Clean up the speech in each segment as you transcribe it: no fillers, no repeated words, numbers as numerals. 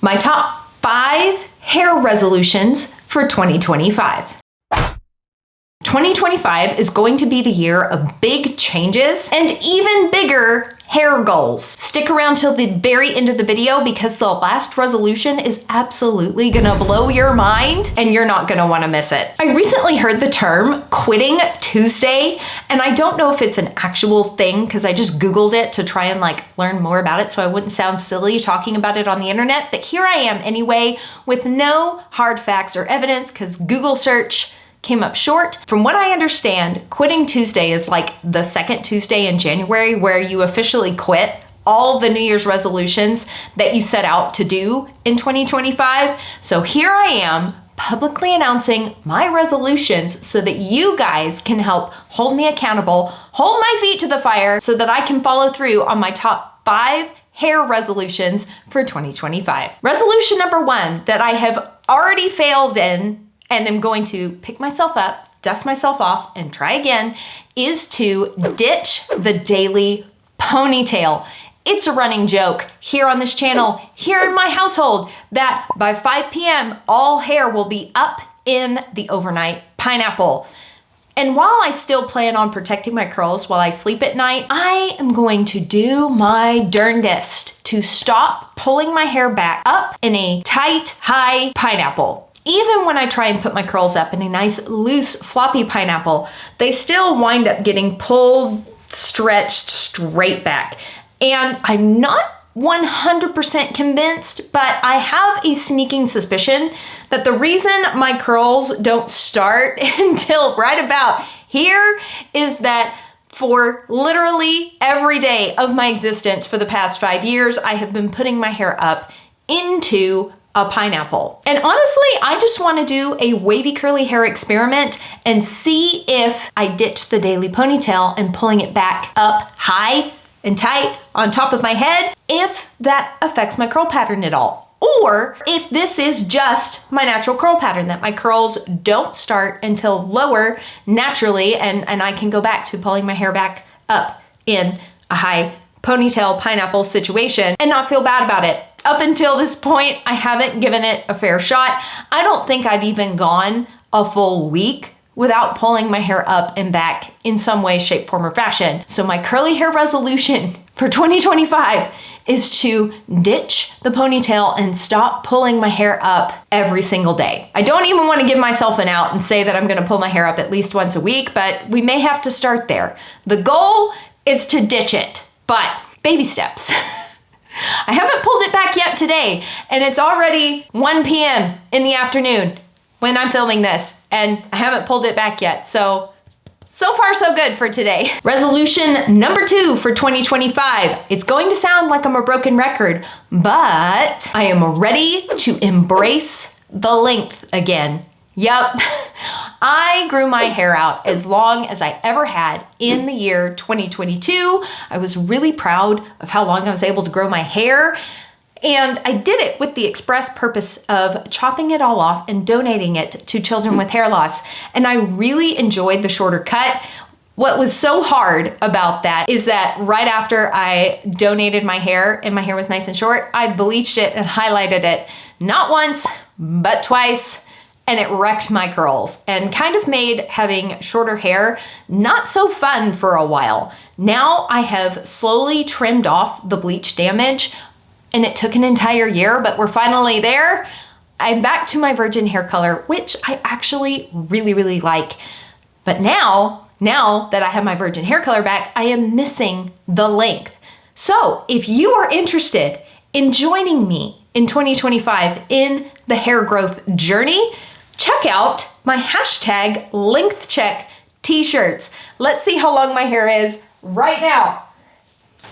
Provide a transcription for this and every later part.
my top 5 hair resolutions for 2025. 2025 is going to be the year of big changes and even bigger hair goals. Stick around till the very end of the video because the last resolution is absolutely gonna blow your mind and you're not gonna wanna miss it. I recently heard the term quitting Tuesday, and I don't know if it's an actual thing because I just Googled it to try and learn more about it so I wouldn't sound silly talking about it on the internet, but here I am anyway with no hard facts or evidence because Google search came up short. From what I understand, quitting Tuesday is like the second Tuesday in January where you officially quit all the New Year's resolutions that you set out to do in 2025. So here I am publicly announcing my resolutions so that you guys can help hold me accountable, hold my feet to the fire so that I can follow through on my top 5 hair resolutions for 2025. Resolution number 1 that I have already failed in and I'm going to pick myself up, dust myself off, and try again, is to ditch the daily ponytail. It's a running joke here on this channel, here in my household, that by 5 p.m., all hair will be up in the overnight pineapple. And while I still plan on protecting my curls while I sleep at night, I am going to do my darndest to stop pulling my hair back up in a tight, high pineapple. Even when I try and put my curls up in a nice, loose, floppy pineapple, they still wind up getting pulled, stretched straight back. And I'm not 100% convinced, but I have a sneaking suspicion that the reason my curls don't start until right about here is that for literally every day of my existence for the past 5 years, I have been putting my hair up into a pineapple. And honestly, I just want to do a wavy curly hair experiment and see if I ditch the daily ponytail and pulling it back up high and tight on top of my head, if that affects my curl pattern at all. Or if this is just my natural curl pattern, that my curls don't start until lower naturally and I can go back to pulling my hair back up in a high ponytail pineapple situation and not feel bad about it. Up until this point, I haven't given it a fair shot. I don't think I've even gone a full week without pulling my hair up and back in some way, shape, form, or fashion. So my curly hair resolution for 2025 is to ditch the ponytail and stop pulling my hair up every single day. I don't even want to give myself an out and say that I'm gonna pull my hair up at least once a week, but we may have to start there. The goal is to ditch it, but baby steps. I haven't pulled it back yet today, and it's already 1 p.m. in the afternoon when I'm filming this, and I haven't pulled it back yet. So far so good for today. Resolution number 2 for 2025. It's going to sound like I'm a broken record, but I am ready to embrace the length again. Yup, I grew my hair out as long as I ever had in the year 2022. I was really proud of how long I was able to grow my hair, and I did it with the express purpose of chopping it all off and donating it to children with hair loss. And I really enjoyed the shorter cut. What was so hard about that is that right after I donated my hair and my hair was nice and short, I bleached it and highlighted it, not once, but twice. And it wrecked my curls and kind of made having shorter hair not so fun for a while. Now I have slowly trimmed off the bleach damage, and it took an entire year, but we're finally there. I'm back to my virgin hair color, which I actually really, really like. But now that I have my virgin hair color back, I am missing the length. So if you are interested in joining me in 2025 in the hair growth journey, check out my hashtag length check t-shirts. Let's see how long my hair is right now.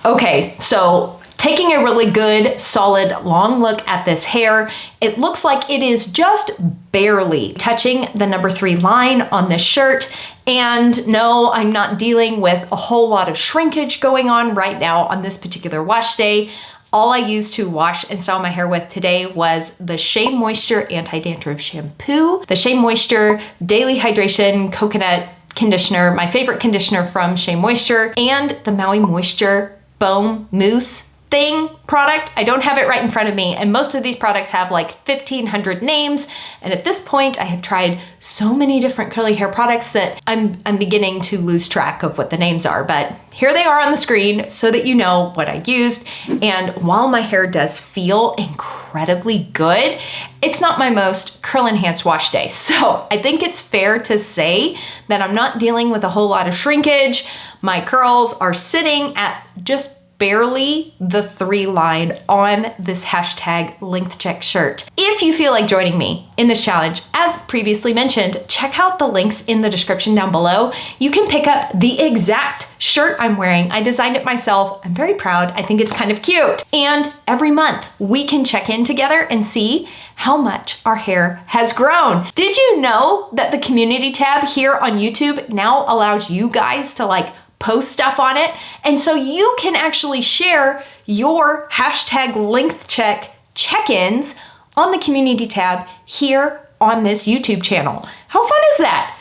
Okay, so taking a really good, solid, long look at this hair, it looks like it is just barely touching the number 3 line on this shirt. And no, I'm not dealing with a whole lot of shrinkage going on right now on this particular wash day. All I used to wash and style my hair with today was the Shea Moisture Anti-Dandruff Shampoo, the Shea Moisture Daily Hydration Coconut Conditioner, my favorite conditioner from Shea Moisture, and the Maui Moisture Foam Mousse thing product. I don't have it right in front of me, and most of these products have like 1,500 names, and at this point I have tried so many different curly hair products that I'm beginning to lose track of what the names are, but here they are on the screen so that you know what I used. And while my hair does feel incredibly good, it's not my most curl enhanced wash day, so I think it's fair to say that I'm not dealing with a whole lot of shrinkage. My curls are sitting at just barely the 3 line on this hashtag length check shirt. If you feel like joining me in this challenge, as previously mentioned, check out the links in the description down below. You can pick up the exact shirt I'm wearing. I designed it myself. I'm very proud. I think it's kind of cute. And every month we can check in together and see how much our hair has grown. Did you know that the community tab here on YouTube now allows you guys to like post stuff on it? And so you can actually share your hashtag length check-ins on the community tab here on this YouTube channel. How fun is that?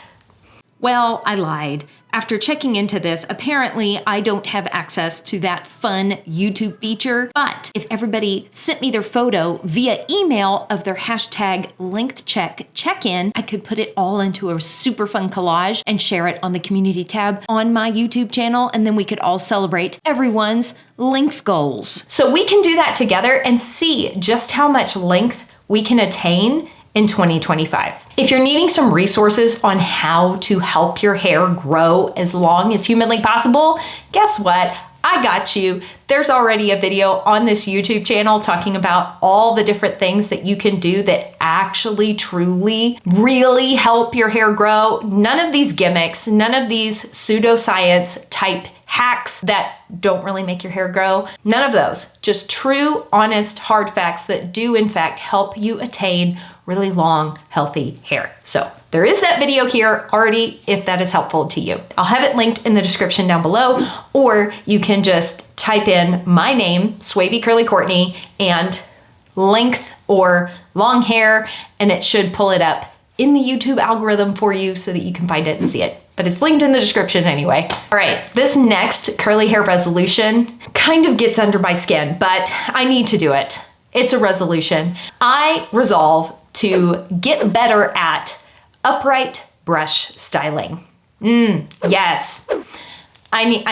Well, I lied. After checking into this, apparently I don't have access to that fun YouTube feature, but if everybody sent me their photo via email of their hashtag length check-in, I could put it all into a super fun collage and share it on the community tab on my YouTube channel, and then we could all celebrate everyone's length goals. So we can do that together and see just how much length we can attain in 2025. If you're needing some resources on how to help your hair grow as long as humanly possible, guess what? I got you. There's already a video on this YouTube channel talking about all the different things that you can do that actually truly really help your hair grow. None of these gimmicks, none of these pseudoscience type hacks that don't really make your hair grow. None of those. Just true, honest, hard facts that do in fact help you attain really long, healthy hair. So there is that video here already if that is helpful to you. I'll have it linked in the description down below, or you can just type in my name, Wavy Curly Courtney, and length or long hair, and it should pull it up in the YouTube algorithm for you so that you can find it and see it. But it's linked in the description anyway. All right, this next curly hair resolution kind of gets under my skin, but I need to do it. It's a resolution. I resolve to get better at upright brush styling. Yes. I need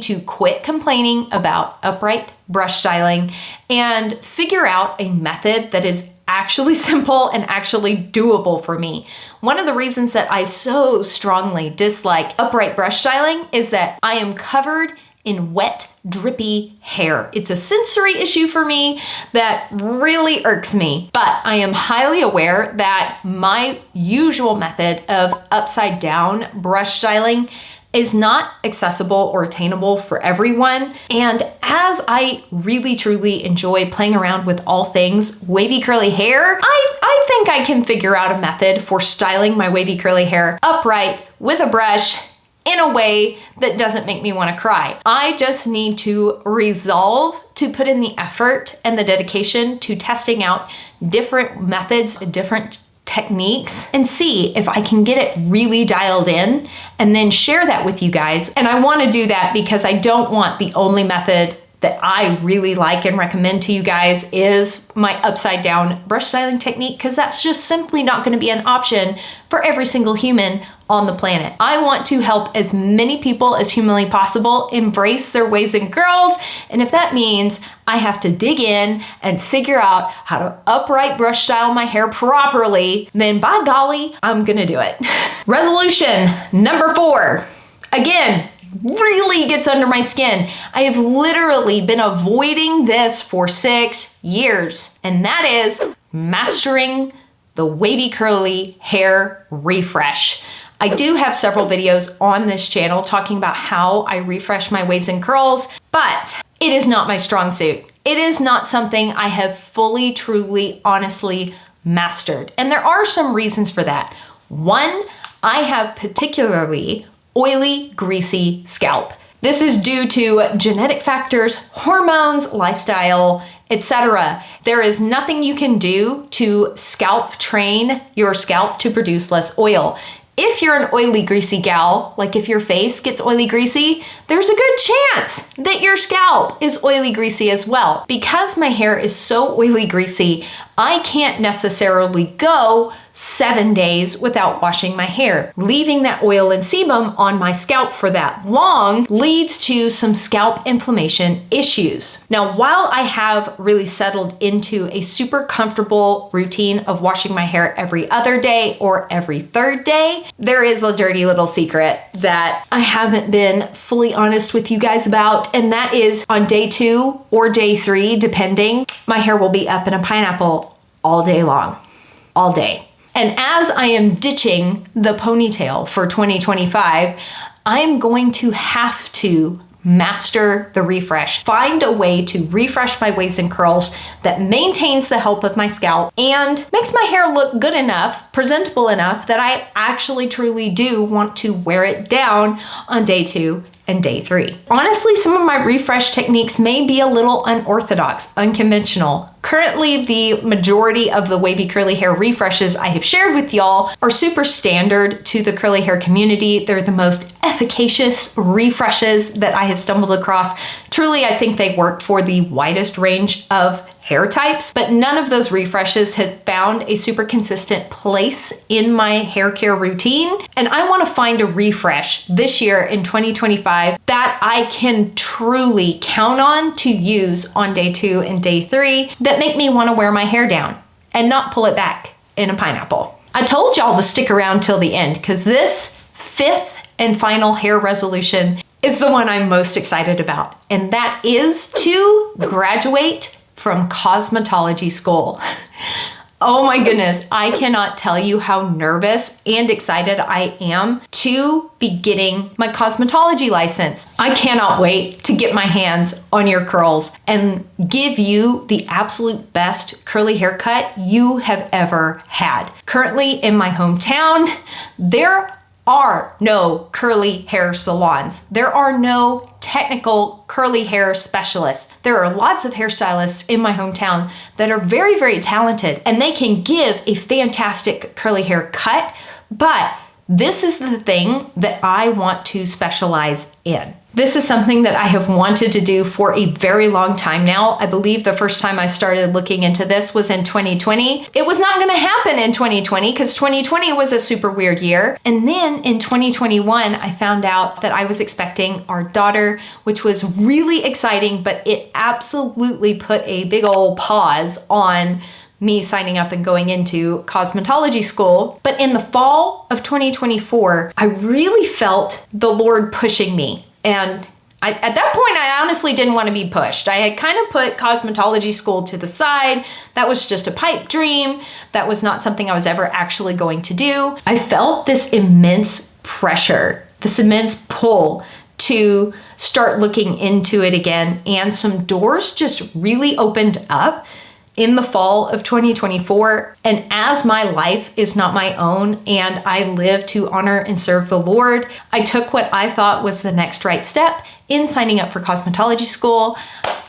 to quit complaining about upright brush styling and figure out a method that is actually simple and actually doable for me. One of the reasons that I so strongly dislike upright brush styling is that I am covered in wet, drippy hair. It's a sensory issue for me that really irks me, but I am highly aware that my usual method of upside down brush styling is not accessible or attainable for everyone. And as I really truly enjoy playing around with all things wavy curly hair, I think I can figure out a method for styling my wavy curly hair upright with a brush in a way that doesn't make me want to cry. I just need to resolve to put in the effort and the dedication to testing out different methods, different techniques, and see if I can get it really dialed in and then share that with you guys. And I want to do that because I don't want the only method that I really like and recommend to you guys is my upside down brush styling technique, because that's just simply not going to be an option for every single human on the planet. I want to help as many people as humanly possible embrace their waves and curls, and if that means I have to dig in and figure out how to upright brush style my hair properly, then by golly, I'm gonna do it. Resolution number 4. Again, really gets under my skin. I have literally been avoiding this for 6 years, and that is mastering the wavy curly hair refresh. I do have several videos on this channel talking about how I refresh my waves and curls, but it is not my strong suit. It is not something I have fully, truly, honestly mastered. And there are some reasons for that. One, I have particularly oily, greasy scalp. This is due to genetic factors, hormones, lifestyle, etc. There is nothing you can do to scalp train your scalp to produce less oil. if you're an oily, greasy gal, like if your face gets oily, greasy, there's a good chance that your scalp is oily, greasy as well. Because my hair is so oily, greasy, I can't necessarily go 7 days without washing my hair. Leaving that oil and sebum on my scalp for that long leads to some scalp inflammation issues. Now, while I have really settled into a super comfortable routine of washing my hair every other day or every third day, there is a dirty little secret that I haven't been fully honest with you guys about, and that is on day 2 or day 3, depending, my hair will be up in a pineapple all day long, all day. And as I am ditching the ponytail for 2025, I'm going to have to master the refresh. Find a way to refresh my waves and curls that maintains the health of my scalp and makes my hair look good enough, presentable enough, that I actually truly do want to wear it down on day 2 and day 3. Honestly, some of my refresh techniques may be a little unorthodox, unconventional. Currently, the majority of the wavy curly hair refreshes I have shared with y'all are super standard to the curly hair community. They're the most efficacious refreshes that I have stumbled across. Truly, I think they work for the widest range of hair types, but none of those refreshes have found a super consistent place in my hair care routine. And I want to find a refresh this year in 2025 that I can truly count on to use on day 2 and day 3 that make me want to wear my hair down and not pull it back in a pineapple. I told y'all to stick around till the end because this 5th and final hair resolution is the one I'm most excited about, and that is to graduate from cosmetology school. Oh my goodness, I cannot tell you how nervous and excited I am to be getting my cosmetology license. I cannot wait to get my hands on your curls and give you the absolute best curly haircut you have ever had. Currently in my hometown, there are no curly hair salons. There are no technical curly hair specialists. There are lots of hairstylists in my hometown that are very, very talented and they can give a fantastic curly hair cut, but this is the thing that I want to specialize in. This is something that I have wanted to do for a very long time now. I believe the first time I started looking into this was in 2020. It was not going to happen in 2020 because 2020 was a super weird year. And then in 2021, I found out that I was expecting our daughter, which was really exciting, but it absolutely put a big old pause on me signing up and going into cosmetology school. But in the fall of 2024, I really felt the Lord pushing me. And at that point, I honestly didn't want to be pushed. I had kind of put cosmetology school to the side. That was just a pipe dream. That was not something I was ever actually going to do. I felt this immense pressure, this immense pull to start looking into it again. And some doors just really opened up in the fall of 2024. And as my life is not my own and I live to honor and serve the Lord, I took what I thought was the next right step in signing up for cosmetology school.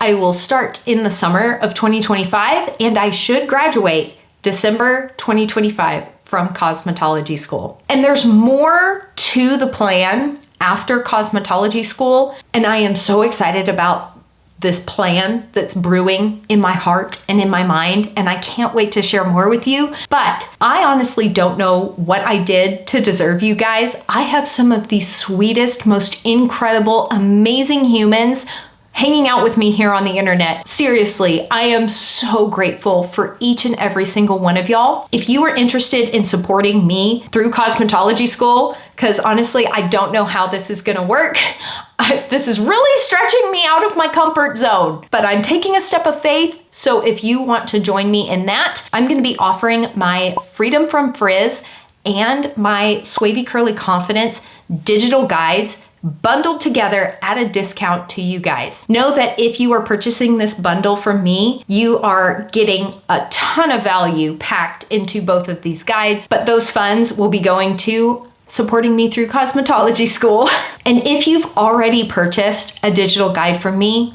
I will start in the summer of 2025 and I should graduate December 2025 from cosmetology school. And there's more to the plan after cosmetology school, and I am so excited about this plan that's brewing in my heart and in my mind, and I can't wait to share more with you. But I honestly don't know what I did to deserve you guys. I have some of the sweetest, most incredible, amazing humans hanging out with me here on the internet. Seriously, I am so grateful for each and every single one of y'all. If you are interested in supporting me through cosmetology school, because honestly, I don't know how this is gonna work. This is really stretching me out of my comfort zone, but I'm taking a step of faith. So if you want to join me in that, I'm gonna be offering my Freedom from Frizz and my Wavy Curly Confidence digital guides bundled together at a discount to you guys. Know that if you are purchasing this bundle from me, you are getting a ton of value packed into both of these guides, but those funds will be going to supporting me through cosmetology school. And if you've already purchased a digital guide from me,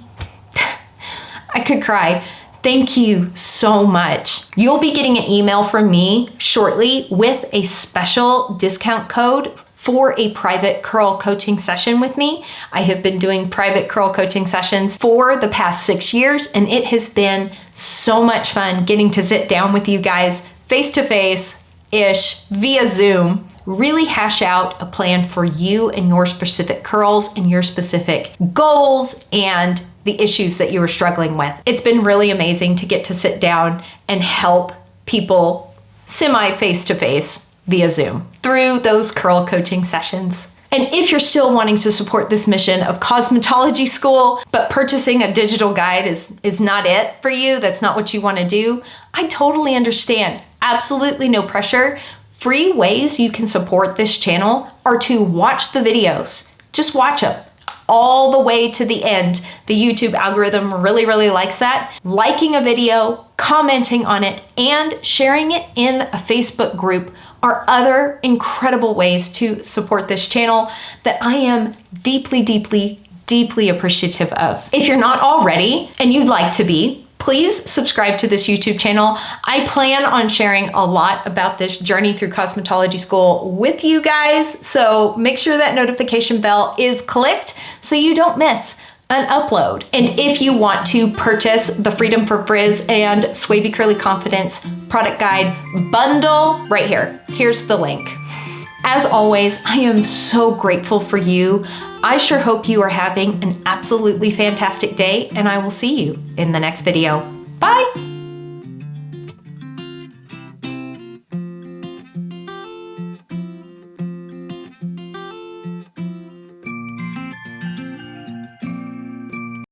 I could cry. Thank you so much. You'll be getting an email from me shortly with a special discount code for a private curl coaching session with me. I have been doing private curl coaching sessions for the past 6 years, and it has been so much fun getting to sit down with you guys face-to-face-ish via Zoom, really hash out a plan for you and your specific curls and your specific goals and the issues that you were struggling with. It's been really amazing to get to sit down and help people semi-face-to-face via Zoom through those curl coaching sessions. And if you're still wanting to support this mission of cosmetology school, but purchasing a digital guide is not it for you, that's not what you want to do, I totally understand. Absolutely no pressure. Free ways you can support this channel are to watch the videos. Just watch them all the way to the end. The YouTube algorithm really, really likes that. Liking a video, commenting on it, and sharing it in a Facebook group are other incredible ways to support this channel that I am deeply, deeply, deeply appreciative of. If you're not already and you'd like to be, please subscribe to this YouTube channel. I plan on sharing a lot about this journey through cosmetology school with you guys, so make sure that notification bell is clicked so you don't miss an upload. And if you want to purchase the Freedom for Frizz and Wavy Curly Confidence product guide bundle, right here, here's the link. As always, I am so grateful for you. I sure hope you are having an absolutely fantastic day, and I will see you in the next video. Bye.